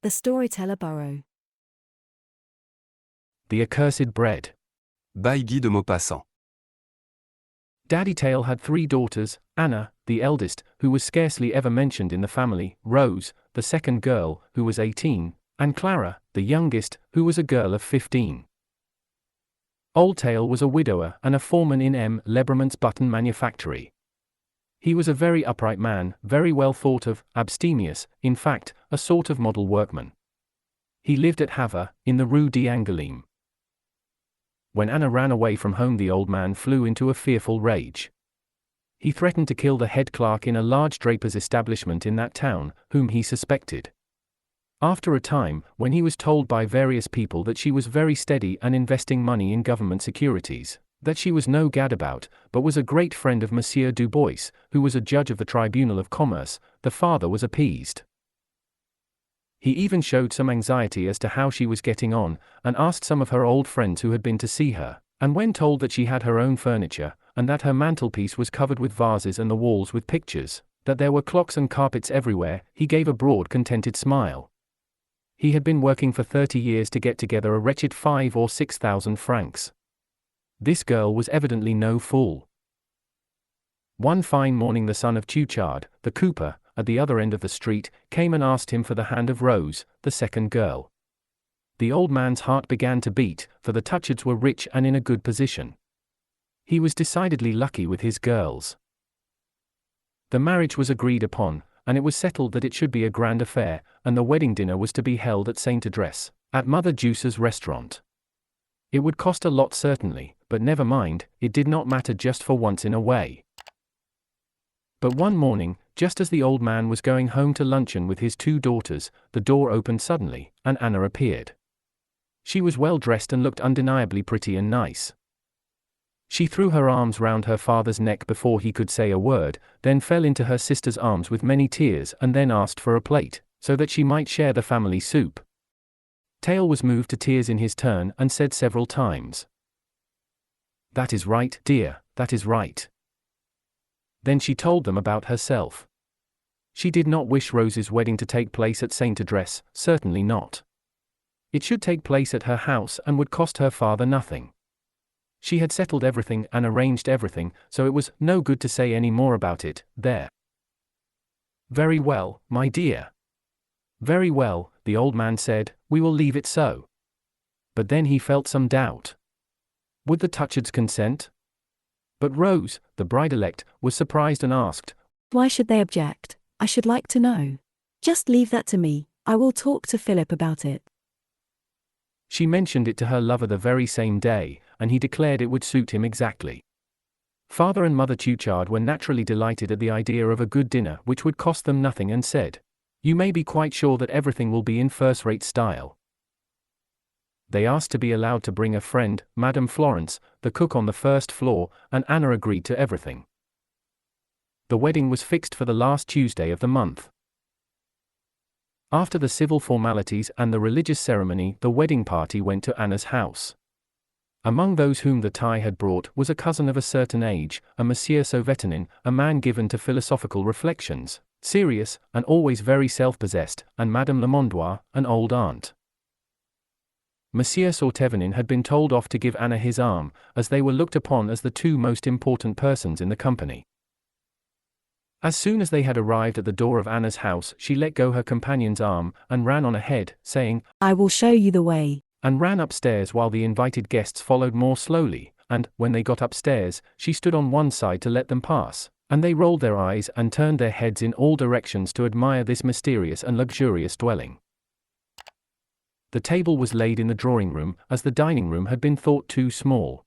the storyteller burrow. The Accursed Bread. By Guy de Maupassant. Daddy Teille had 3 daughters: Anna, the eldest, who was scarcely ever mentioned in the family; Rose, the second girl, who was 18, and Clara, the youngest, who was a girl of 15. Old Teille was a widower and a foreman in M. Lebrun's button manufactory. He was a very upright man, very well thought of, abstemious, in fact, a sort of model workman. He lived at Havre, in the Rue d'Angoulême. When Anna ran away from home, the old man flew into a fearful rage. He threatened to kill the head clerk in a large draper's establishment in that town, whom he suspected. After a time, when he was told by various people that she was very steady and investing money in government securities, that she was no gadabout, but was a great friend of Monsieur Dubois, who was a judge of the Tribunal of Commerce, the father was appeased. He even showed some anxiety as to how she was getting on, and asked some of her old friends who had been to see her, and when told that she had her own furniture, and that her mantelpiece was covered with vases and the walls with pictures, that there were clocks and carpets everywhere, he gave a broad contented smile. He had been working for 30 years to get together a wretched 5,000 or 6,000 francs. This girl was evidently no fool. One fine morning the son of Tuchard, the cooper, at the other end of the street, came and asked him for the hand of Rose, the second girl. The old man's heart began to beat, for the Tuchards were rich and in a good position. He was decidedly lucky with his girls. The marriage was agreed upon, and it was settled that it should be a grand affair, and the wedding dinner was to be held at Saint Adresse, at Mother Juice's restaurant. It would cost a lot certainly, but never mind, it did not matter just for once in a way. But one morning, just as the old man was going home to luncheon with his 2 daughters, the door opened suddenly, and Anna appeared. She was well dressed and looked undeniably pretty and nice. She threw her arms round her father's neck before he could say a word, then fell into her sister's arms with many tears and then asked for a plate, so that she might share the family soup. Teille was moved to tears in his turn and said several times, "That is right, dear, that is right." Then she told them about herself. She did not wish Rose's wedding to take place at Saint Adresse, certainly not. It should take place at her house and would cost her father nothing. She had settled everything and arranged everything, so it was no good to say any more about it, there. "Very well, my dear. Very well," the old man said, "we will leave it so." But then he felt some doubt. Would the Tuchards consent? But Rose, the bride-elect, was surprised and asked, Why should they object? I should like to know. Just leave that to me, I will talk to Philip about it. She mentioned it to her lover the very same day, and he declared it would suit him exactly. Father and Mother Tuchard were naturally delighted at the idea of a good dinner which would cost them nothing and said, "You may be quite sure that everything will be in first-rate style." They asked to be allowed to bring a friend, Madame Florence, the cook on the first floor, and Anna agreed to everything. The wedding was fixed for the last Tuesday of the month. After the civil formalities and the religious ceremony, the wedding party went to Anna's house. Among those whom the Teille had brought was a cousin of a certain age, a Monsieur Sauveternin, a man given to philosophical reflections, serious, and always very self-possessed, and Madame Lemondois, an old aunt. Monsieur Sauveternin had been told off to give Anna his arm, as they were looked upon as the 2 most important persons in the company. As soon as they had arrived at the door of Anna's house, she let go her companion's arm, and ran on ahead, saying, I will show you the way, and ran upstairs while the invited guests followed more slowly, and, when they got upstairs, she stood on one side to let them pass, and they rolled their eyes and turned their heads in all directions to admire this mysterious and luxurious dwelling. The table was laid in the drawing-room, as the dining-room had been thought too small.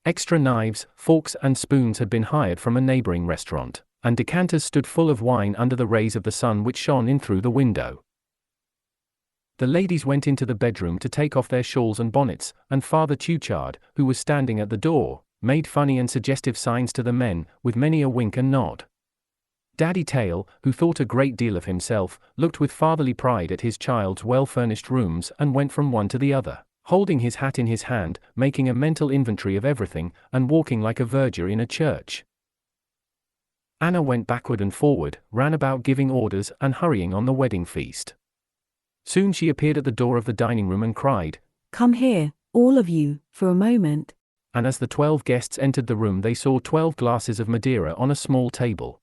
Extra knives, forks and spoons had been hired from a neighboring restaurant, and decanters stood full of wine under the rays of the sun which shone in through the window. The ladies went into the bedroom to take off their shawls and bonnets, and Father Tuchard, who was standing at the door, made funny and suggestive signs to the men, with many a wink and nod. Daddy Teille, who thought a great deal of himself, looked with fatherly pride at his child's well-furnished rooms and went from one to the other, holding his hat in his hand, making a mental inventory of everything, and walking like a verger in a church. Anna went backward and forward, ran about giving orders and hurrying on the wedding feast. Soon she appeared at the door of the dining room and cried, "Come here, all of you, for a moment." and as the 12 guests entered the room they saw 12 glasses of Madeira on a small table.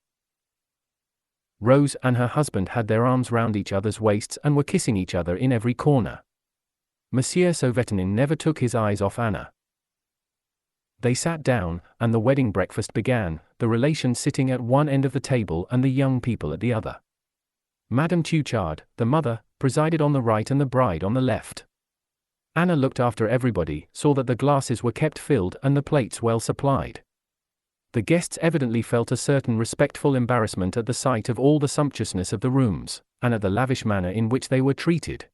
Rose and her husband had their arms round each other's waists and were kissing each other in every corner. Monsieur Sauveternin never took his eyes off Anna. They sat down, and the wedding breakfast began, the relations sitting at one end of the table and the young people at the other. Madame Tuchard, the mother, presided on the right and the bride on the left. Anna looked after everybody, saw that the glasses were kept filled and the plates well supplied. The guests evidently felt a certain respectful embarrassment at the sight of all the sumptuousness of the rooms, and at the lavish manner in which they were treated.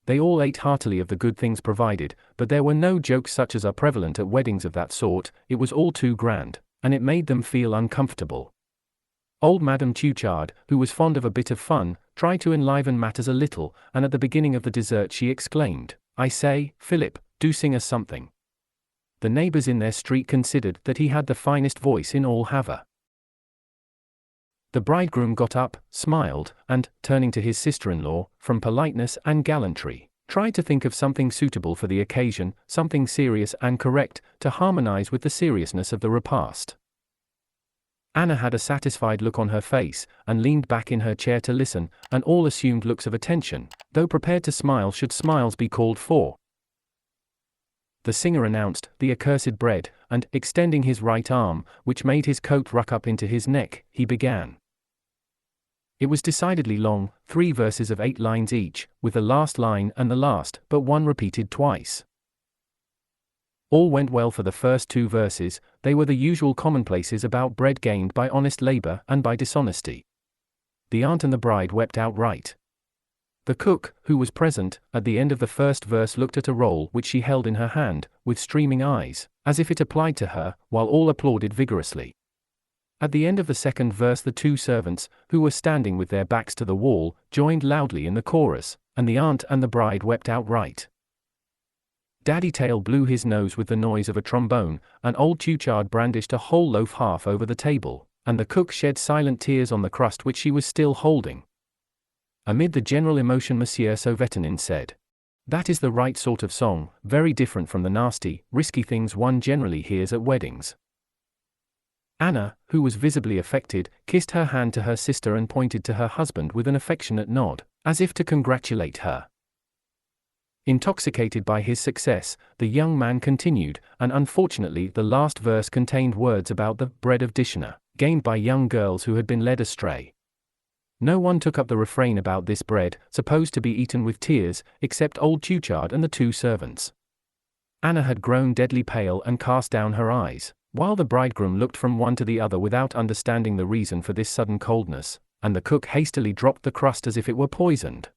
They all ate heartily of the good things provided, but there were no jokes such as are prevalent at weddings of that sort. It was all too grand, and it made them feel uncomfortable. Old Madame Tuchard, who was fond of a bit of fun, tried to enliven matters a little, and at the beginning of the dessert she exclaimed, "I say, Philip, do sing us something." The neighbors in their street considered that he had the finest voice in all Havre. The bridegroom got up, smiled, and, turning to his sister-in-law, from politeness and gallantry, tried to think of something suitable for the occasion, something serious and correct, to harmonize with the seriousness of the repast. Anna had a satisfied look on her face, and leaned back in her chair to listen, and all assumed looks of attention, though prepared to smile should smiles be called for. The singer announced, "The accursed bread," and, extending his right arm, which made his coat ruck up into his neck, he began. It was decidedly long, 3 verses of 8 lines each, with the last line and the last, but one repeated twice. All went well for the first 2 verses. They were the usual commonplaces about bread gained by honest labor and by dishonesty. The aunt and the bride wept outright. The cook, who was present, at the end of the first verse looked at a roll which she held in her hand, with streaming eyes, as if it applied to her, while all applauded vigorously. At the end of the second verse the 2 servants, who were standing with their backs to the wall, joined loudly in the chorus, and the aunt and the bride wept outright. Daddy Teille blew his nose with the noise of a trombone, and old Tuchard brandished a whole loaf half over the table, and the cook shed silent tears on the crust which she was still holding. Amid the general emotion Monsieur Sauveternin said, "That is the right sort of song, very different from the nasty, risky things one generally hears at weddings." Anna, who was visibly affected, kissed her hand to her sister and pointed to her husband with an affectionate nod, as if to congratulate her. Intoxicated by his success, the young man continued, and unfortunately the last verse contained words about the bread of dishonor, gained by young girls who had been led astray. No one took up the refrain about this bread, supposed to be eaten with tears, except old Tuchard and the 2 servants. Anna had grown deadly pale and cast down her eyes, while the bridegroom looked from one to the other without understanding the reason for this sudden coldness, and the cook hastily dropped the crust as if it were poisoned.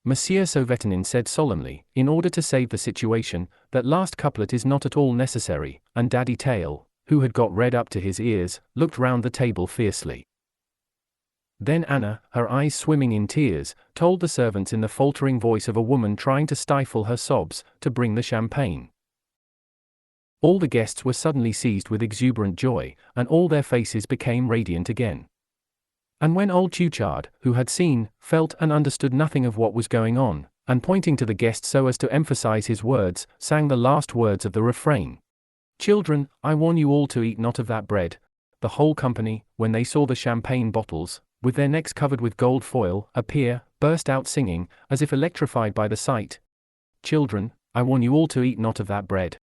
Monsieur Sauveternin said solemnly, in order to save the situation, that last couplet is not at all necessary, and Daddy Teille, who had got red up to his ears, looked round the table fiercely. Then Anna, her eyes swimming in tears, told the servants in the faltering voice of a woman trying to stifle her sobs, to bring the champagne. All the guests were suddenly seized with exuberant joy, and all their faces became radiant again. And when old Tuchard, who had seen, felt and understood nothing of what was going on, and pointing to the guests so as to emphasize his words, sang the last words of the refrain. "Children, I warn you all to eat not of that bread." The whole company, when they saw the champagne bottles, with their necks covered with gold foil, appear, burst out singing, as if electrified by the sight. "Children, I warn you all to eat not of that bread."